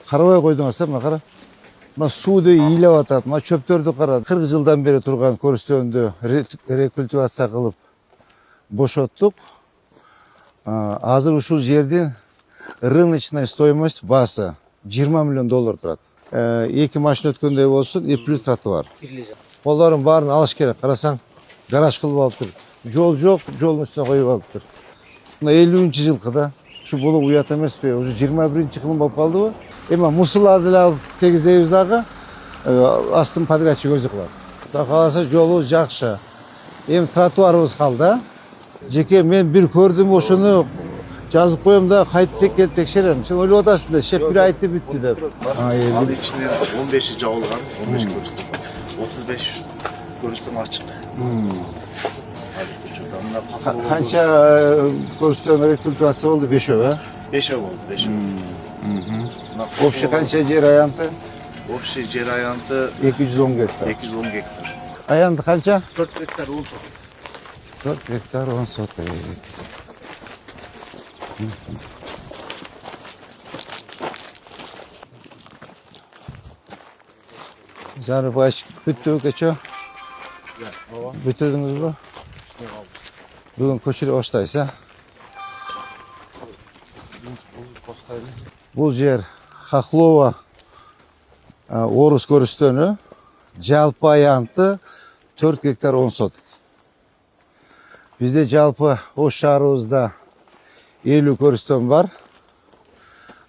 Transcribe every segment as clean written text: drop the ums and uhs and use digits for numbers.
Карабай койдуңар мына кара. Мына сууду ыйлап атат, мына чөптөрдү кара. 40 жылдан бери турган көрүстөндү рекультивация кылып бошоттук. Азыр ушул жердин рыночный стоимость баасы $20 миллион турат. 2 машина өткөндөй болсун, плюс тротуар. Олардын баарын алыш керек. Карасаң, гараж кылып алыптыр. Жол жок, жолдун үстүнө коюп алыптыр. Мына 50-нчы жылкы да. Ушу болуп уят эмеспи? Уже 21-нчы кылым болуп калдыбы? Эми мусуларды эле алып тегиздейбиз дагы. Астын подрядчик өзү кылат. Кудай кааласа жолубуз жакшы. Эми тротуарыбыз калды. Жеке мен бир көрдүм, ошону жазып коем да кайтып келип текшерем. Сен ойлоп атасың да, шеф бир айтты бүттү деп. Ал ичинен 15 жабылган, 15 көрүстүм. 35 көрүстүм ачык. Канча көрүстөн рекультивация болду? 5-өө, э? 5 болду, 5. Общий канча жер аянты? Общий жер аянты 210 гектар. 210 гектар. Аянты канча? 4 гектар 10 соток. 4 гектар 10 соток. Зары баш бүттү кечө. Бүтүрдүңүз бу? Бүгүн көчүрүп баштайсыз, Бул жер Хохлова Орус көрүстөнү. Жалпы аянты 4 гектар 10 соток. Бизде жалпы Ош шаарыбызда 50 көрүстөн бар.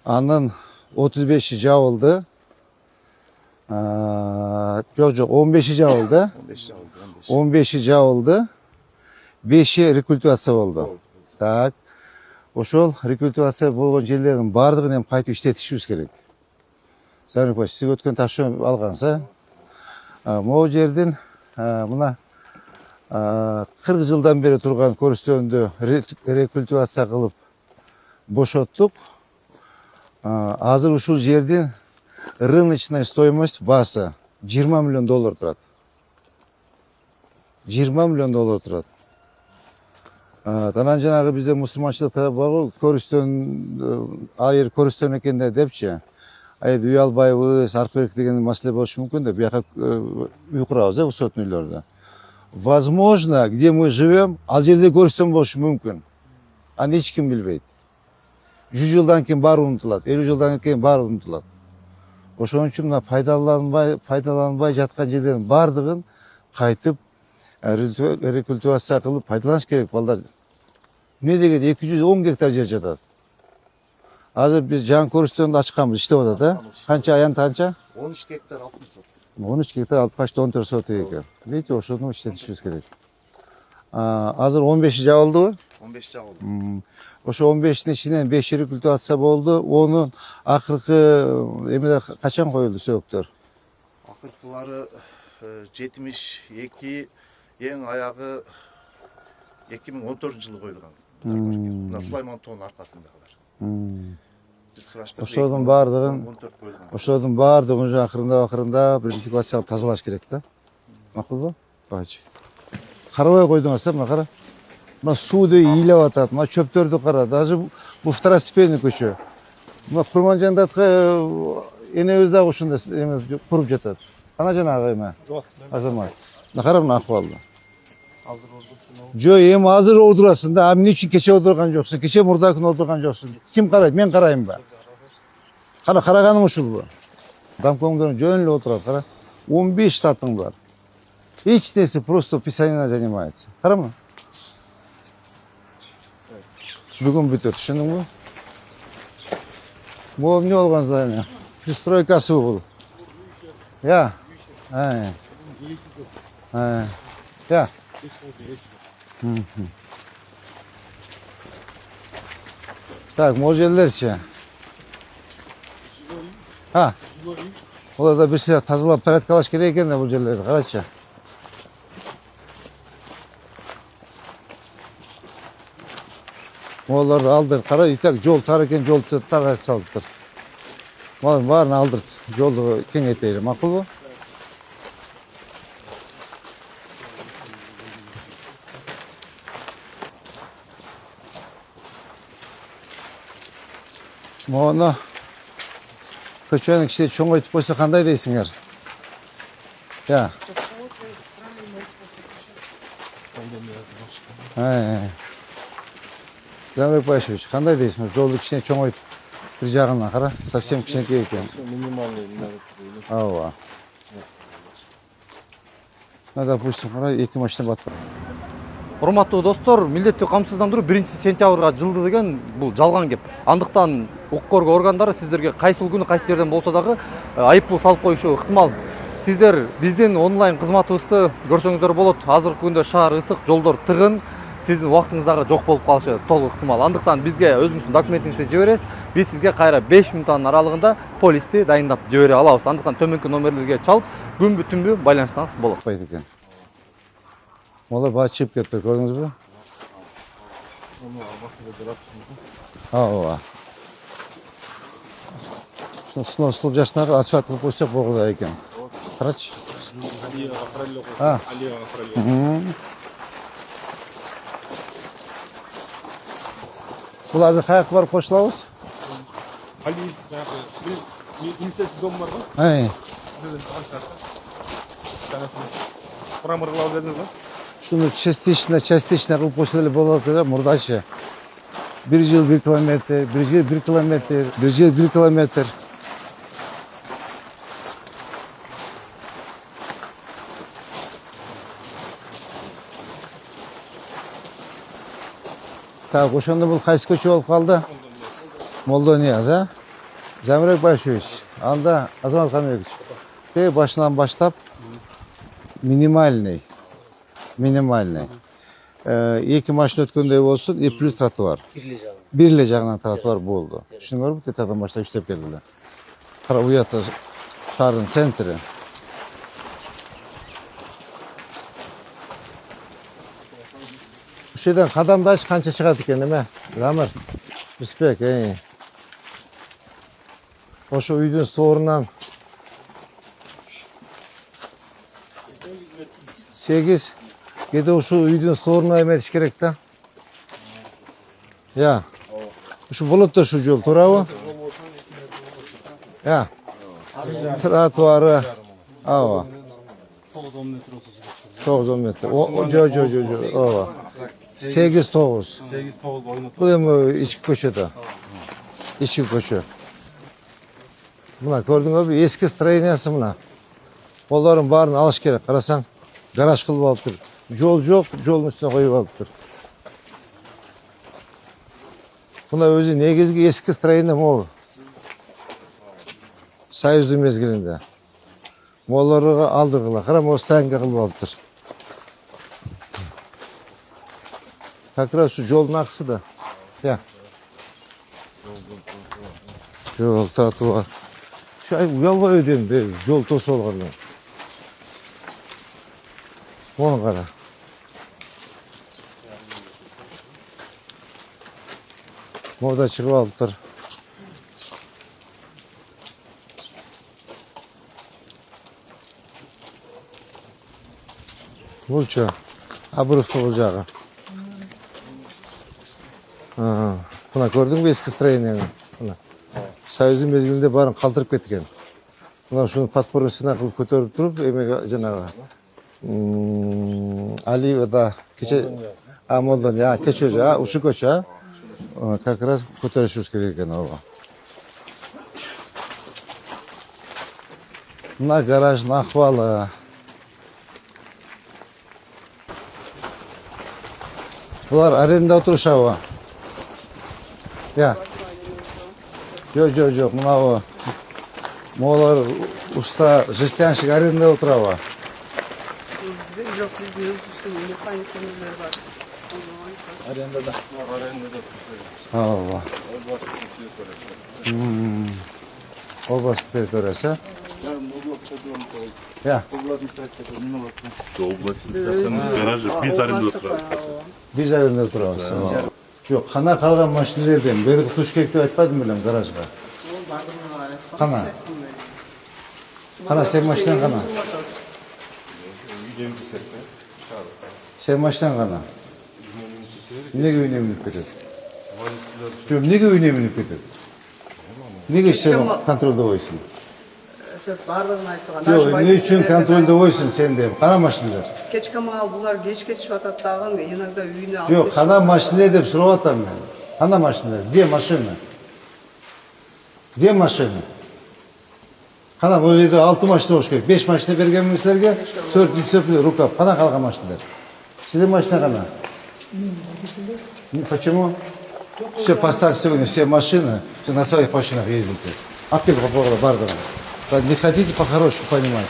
Анын 35-и жабылды. Жок, 15-и жабылды. 15-и жабылды. 5-и рекультивация болду. Так. Ошол рекультивация болгон жерлердин баардыгын эми кайтып иштетишибиз керек. Сарыкбаш, сиз өткөн тапшырма алгансыз, могу жердин мына 40 жылдан бери турган көрүстөндү рекультивация кылып бошоттук. Азыр ушул жердин рыночный стоимость баасы $20 миллион турат. $20 миллион турат. Анан жанагы бизде мусулманчылыкта бар көрүстөн айыр көрүстөн экен да депчи. Үй албайбыз, аркы берек деген маселе болушу мүмкүн да, бияка үй курабыз, высотный үйлөрдө. Возможно, где мы живем, ал жерде көрүстөн болушу мүмкүн. Аны эч ким билбейт. 100 жылдан кийин баары унутулат, 50 жылдан кийин баары унутулат. Ошон үчүн мына пайдаланбай жаткан жерлердин баардыгын кайтып рекультивация кылып пайдаланыш керек, балдар. Эмне деген 210 гектар жер жатат. Азыр биз жаңы көрүстөндү ачканбыз, иштеп атат, да? Канча аянты канча? 13 гектар 60 соток. 13 гектар 64 соток экен. Видите, ошону иштетишибиз керек. Азыр 15 жабылдыбы? 15 жабылды. Ошо 15-тин ичинен 5 рекультивация болду. Онун акыркы эмелер качан коюлду, сөөгүктөр? Акыркылары 72, эң аягы 2014 жылы коюлган. Мына Сулайман тоонун аркасындагылар. Ошолордун баардыгын уже акырында рекультивация тазалаш керек да. Макулбу? Бачы. Карабай койдуңар, мына кара. Мына сууду ыйлап атат, мына чөптөрдү кара. Даже бул второстепенный көчө. Мына Курманжандатка энебиз дагы ушундай эме куруп жатат. Ана жанагы эме. Азамат. Мына кара мына акыбалды. Жо, эми азыр ордурасың да, эмне үчүн кече ордурган жоксуң? Кече мурда күнү ордурган жоксуң. Ким карайт? Мен караймбы? Кара, караганың ушулбу? Домкомдорун жөн эле отурат, кара. 15 штатың бар. Эч нерсе, просто писаниена занимается. Карама. Бүгүн бүтөт, түшүндүңбү? Могу эмне болгон здание? Пристройкасы бул. Я. Я. Так, могу жерлерчи. Оларда бир сыяк тазалап порядкалаш керек экен да бул жерлерди, карачы. Оларды алдыр, кара, и так жол тар экен, жолду таргатып салыптыр. Малын баарын алдыр, жолду кеңейтели, макулбу? Мону Көчөнүн кичине чоңойтуп койсо кандай дейсиңер? Я. Замирбек Байшевич, кандай дейсиң? Жолду кичине чоңойтуп бир жагынан кара, совсем кичинекей экен. Минимальный Ооба. Допустим, кара 2 машина батпайт. Урматтуу достор, милдеттүү камсыздандыруу 1-сентябрга жылды деген бул жалган кеп. Андыктан укук коргоо органдары сиздерге кайсыл күнү кайсы жерден болсо дагы айыппул салып коюшу ыктымал. Сиздер биздин онлайн кызматыбызды көрсөңүздөр болот. Азыркы күндө шаар ысык, жолдор тыгын, сиздин убактыңыз дагы жок болуп калышы толук ыктымал. Андыктан бизге өзүңүздүн документиңизди жибересиз. Биз сизге кайра 5 мүнөттүн аралыгында полисти дайындап жибере алабыз. Андыктан төмөнкү номерлерге чалып, күнбү түнбү байланышсаңыз болот. Екен. Олар баат чип кетти, көрдүңүзбү? Ооба. Снос кылып жашнагы асфальт кылып койсок болгудай экен. Карачы. Бул азыр каяка барып кошулабыз? Али, министерский дом бар го? Мрамор кылып дедиңиз го? Şunu частично кылып койсо эле болот эле мурдачы. 1 жыл 1 километр, 1 жыл 1 километр, 1 жыл 1 километр. Так, ошондо бул кайсы көчө болуп калды? Молдонияз, а? Замирбек Байшевич, анда Азамат Каныбекович. Те башынан баштап минимальный. Эки машина өткөндөй болсун, и плюс тротуар. Бир эле жагынан тротуар болду. Түшүнүңөрбү? Тетадан баштап иштеп келдилер. Кара уята шаардын центри. Ушул жерден кадамдач канча чыгат экен эме? Рамыр. Респект, Ошо үйдүн сторунан 8. Кеде ушул үйдүн сторуна эметиш керек да. Я. Ушу болот да ушу жол, туурабы? Я. Тротуары. Ооба. 9-10 метр 9-10 метр. Жо. Ооба. 8-9. 8-9 ойнот. Бул эми ички көчөдө. Ички көчө. Мына көрдүңөрбү? Эски строениясы мына. Колдорун баарын алыш керек. Карасаң, гараж кылып алыптыр. Жол жок, жолдун үстүнө коюп алыптыр. Мына өзү негизги эски строение могу. Союздун мезгилинде. Молорго алдыргыла. Кара, могу станка кылып алыптыр. Как раз şu жолдун акысы да. Я. Жол, тротуар. Şu уялбай өйдем, жол тосуп алган. Оң кара. Мода чыгып алыптыр. Булчу. Абыров бул жагы. Мына көрдүңбү эски строениени? Мына. Союздун мезгилинде баарын калтырып кеткен. Мына ушуну подпоркасына кылып көтөрүп туруп, эме жанагы Алиева да кече Молдон, кече, ушу көчө, как раз көтөрүшүбүз керек экен ооба. Мына гараждын акыбалы. Булар арендада отурушабы? Я. Жок, мына могулар уста жестянщик арендада отурабы? Yok, biz de üstünde mekanik kömürler var. Арендада. Ооба. Область территориясы, Я. Гаражы биз арендада турабыз. Биз арендада турабыз. Жок, кана калган машинелерден бери кутуш керек деп айтпадым белем гаражга. Кана. Кана сен машинаң кана. Сен машинаң кана. Эмнеге үйүнө минип кетет? Жок, эмнеге үйүнө минип кетет? Неге сен контролда ойсың? Бардығын айтыған. Жоқ, не үшін контролда ойсың сен деп? Қана машиналар. Кечке мал бұлар кешке шығатат дағын, иногда үйіне алып Жоқ, қана машина деп сұрап атам мен. Қана машина? Где машина? Где машина? Қана бұл жерде 6 машина болуш керек. 5 машина берген сіздерге, 4 дисциплина рукав. Қана қалған машиналар. Сізде машина қана? Почему? Все, поставь сегодня все машины, все на своих машинах ездите. Апкел по поводу бардера. Не хотите по-хорошему понимать.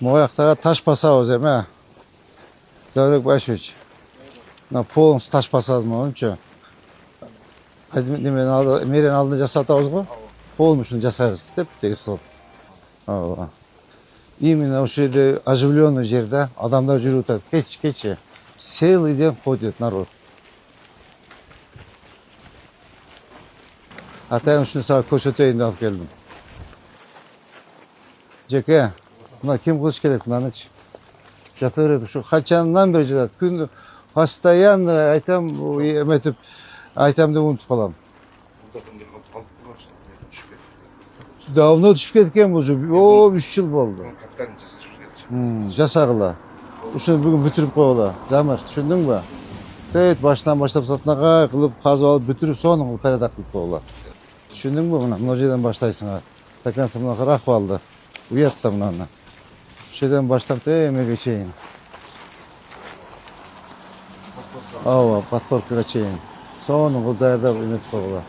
Мой ақтаға таш пасауыз әме. Заврек Башевич. На полностью таш пасадым, он что? Мерен алдында жасатауыз ғой? Полностью жасайбыз деп тегіс қылып. Именно осы жерде оживленный жерде адамдар жүріп өтеді. Кече. Целый день ходит народ. Атайын үшін саған көрсетейін деп алып келдім. Жеке, мына кім қылыш керек мынаны? Жата береді. Şu қаншаннан бері жатады. Күнді постоянно айтам, еметіп, айтам деп ұмытып қалам. Давно түсіп кеткен бұл жер. О, 3 жыл болды. Жасағыла. Үшін бүгін бүтіріп қойғыла. Замыр, түсіндің ба? Тәйт башынан баштап сатынаға қылып, қазып алып, бүтіріп, соның қылып пәрәдақ қылып қойғыла. Түсіндің ба? Мына жерден баштайсың. Такансы мына қырақ қалды. Уятта мынаны. Şeyden başlayıp da yemeğe geçeyim. Ava, patporkaga çeyin. Sonra kıldayda ümit koyula.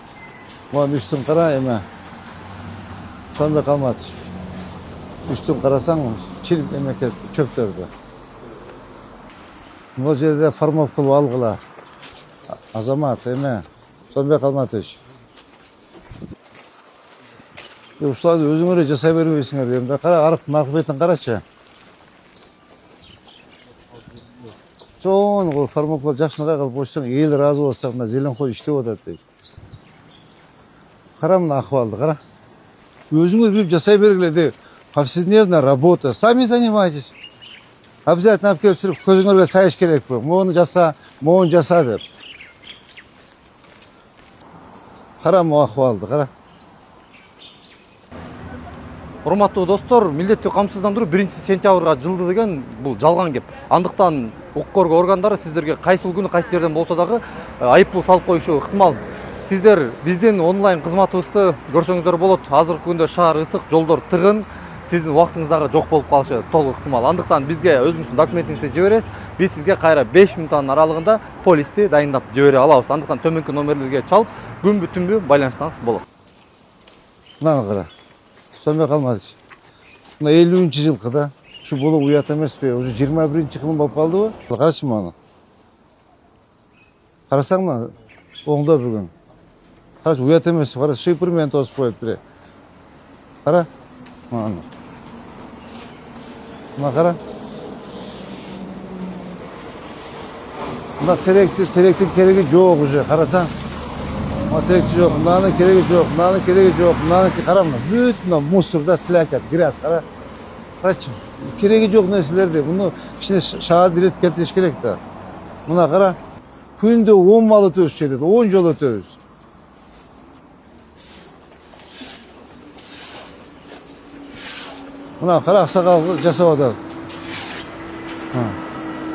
Muam üstün kara eme. Sonda kalmadı. Üstün karasan çil memleket çöptürdü. Bu жерде формов kılıp algıla. Azamat eme. Sonda kalmadı. Ушыларды өзіңері жасай бермейсіңдер деймін. Қара, арық бетін қарашы. Соны формаклар жақсынаға қалып қойсаң, ел разы болсақ, мына зеленхой іштеп отырады дейді. Қара мына ахуалды, қара. Өзіңер біліп жасай бергіле де, повседневная работа. Сами занимайтесь. Обязательно алып келіп сұрып, көзіңерге сайыш керек пе. Моны жаса деп. Қара мына ахуалды, қара. Урматтуу достор, милдеттүү камсыздандыруу 1-сентябрга жылды деген бул жалган кеп. Андыктан укук коргоо органдары сиздерге кайсыл күнү кайсы жерден болсо дагы айыппул салып коюшу ыктымал. Сиздер биздин онлайн кызматыбызды көрсөңүздөр болот. Азыркы күндө шаар ысык, жолдор тыгын, сиздин убактыңыз дагы жок болуп калышы толук ыктымал. Андыктан бизге өзүңүздүн документиңизди жибересиз. Биз сизге кайра 5 мүнөттүн аралыгында полисти дайындап жибере алабыз. Андыктан төмөнкү номерлерге чалып, күн бүтүнбү байланышсаңыз болот. Мынаны қара. Сонбай қалмады. Мына 50-ші жылқыда. Şu болу уят емес пе? Уже 21-ші қылым болып қалды ба? Қарашы маны. Қарасаң ма? Оңда бүгін. Қарашы уят емес. Қара шипырмен тосып қойып біре. Қара. Маны. Мына қара. Мына теректің керегі жоқ уже. Қарасаң. Мына теректі жоқ. Мынаны керегі жоқ. Мынаны керегі жоқ. Мынаны қара мына. Bütün мусорда сіләкет. Грязь қара. Қарачым. Керегі жоқ нәрселерде. Бұны ішіне шаға дирет келтіріш керек та. Мына қара. Күнде 10 мал өтөз шереді. 10 жол өтөз. Мына қара ақсақал жасап отады.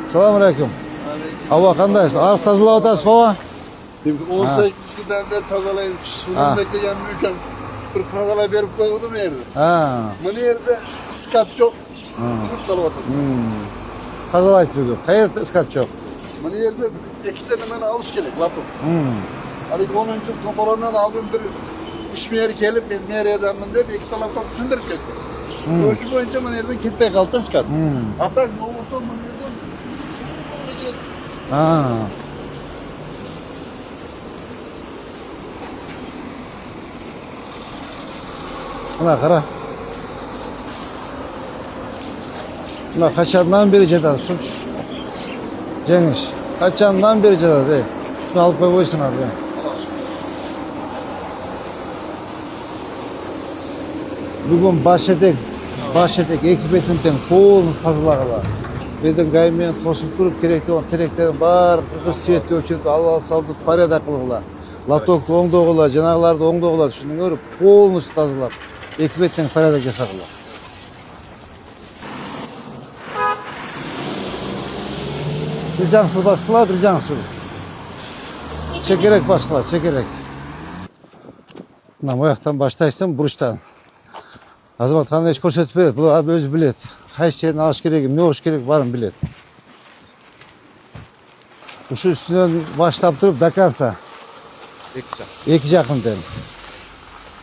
Салам алейкум. Ауа қандайсыз? Арық тазалап отасыз баба? 18 günden beri tazalayın. Sunum bekleyen mümkün. Bir tazalay verip koydum yerde. Bu yerde iskat çok. Türk kalı oturdu. Tazalayıp bugün. Hayır iskat çok. Bu yerde 2 tane bana avuç gerek lapım. Hani 10. toporandan aldım bir iş meyeri gelip ben meyereden deyip 2 tane lapım sındırıp gettim. Ölçü boyunca bu yerden ketmeye kaldı iskat. Hatta bu ortamda Mına qara. Mına qaçandan beri жатады, şunç. Жеңіш. Qaçandan beri жатады. Şunu alıp koyup oysun abi. Bugün başetek ekibetinden polumuz тазалағыла. Bedin gaymen tosup durup kerekli olan tereklerin бар bir siyeti ölçüp alıp saldıp parada kılıgıla. Лотокты оңдогула, жанагыларды оңдогула түшүндүң көрүп, полностью тазалап, эки беттен порядок жасагыла. Bir жаңсыл баскыла, bir жаңсыл. Чекерек баскыла, чекерек. Мына мояктан баштайсың, буручтан. Азамат кандайчы көрсөтүп берет, бул өзү билет. Кайсы жерин алыш керек, эмне болуш керек баарын билет. Ушул үстүнөн баштап туруп до конца. Эки жакындан.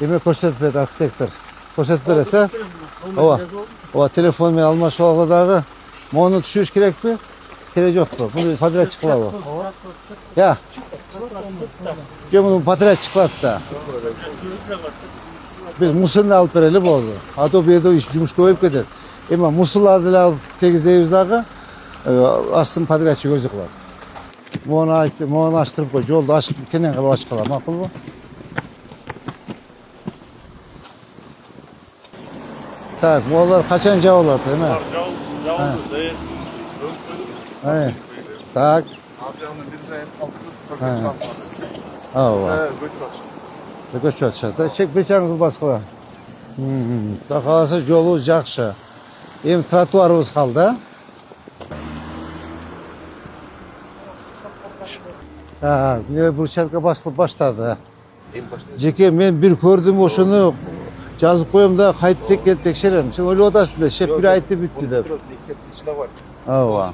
Эме көрсөтүп берет архитектор. Көрсөтүп бересе, ооба телефон менен алмашып алгыла дагы. Мону түшүрүш керекпи? Керек жокпу? Муну подрядчик кылабы? Я. Жок, муну подрядчик кылат да. Биз мусорну алып берели болду. А то бу жерде иш жумуш көбөйүп кетет. Эми мусорларды эле алып тегиздейбиз дагы. Астын подрядчик өзү кылат. Мону аштырып кой, жолду ачып, кенен кылып ачып кала, макулбу? Так, молар качан жабылат, эме? Жабылды, заезд. Так. Ал жагынан бир заезд калып турат, Ооба. Көчүп атышат. Чек бир жаңсыл баскыла. Кудай кааласа жолубуз жакшы. Эми тротуарыбыз калды. Так, брусчатка басылып баштады. Жеке мен бир көрдүм ошону жазып коем да кайтып келип текшерем. Сен ойлоп атасың да шеп бир айтып бүттү деп. Ооба.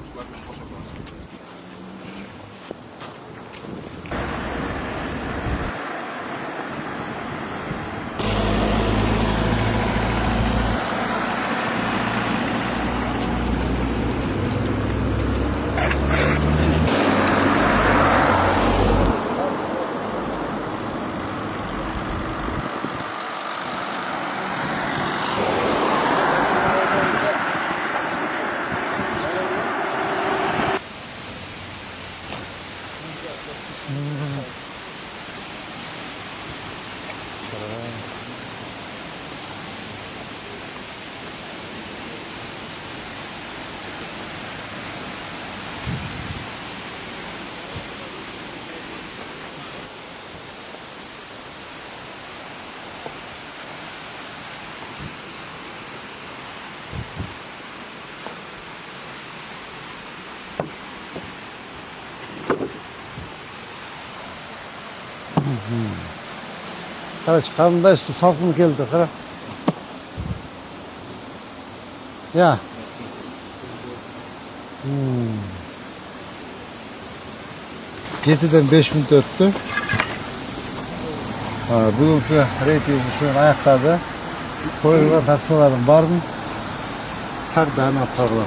Karaç kanında su salkın geldi kara. Ya. Жетіден 5 минут öttü. Bugünkü reyting düşüren ayaktaydı. Koyulgan tartışmaların bardın. Tak dağını atlarlar.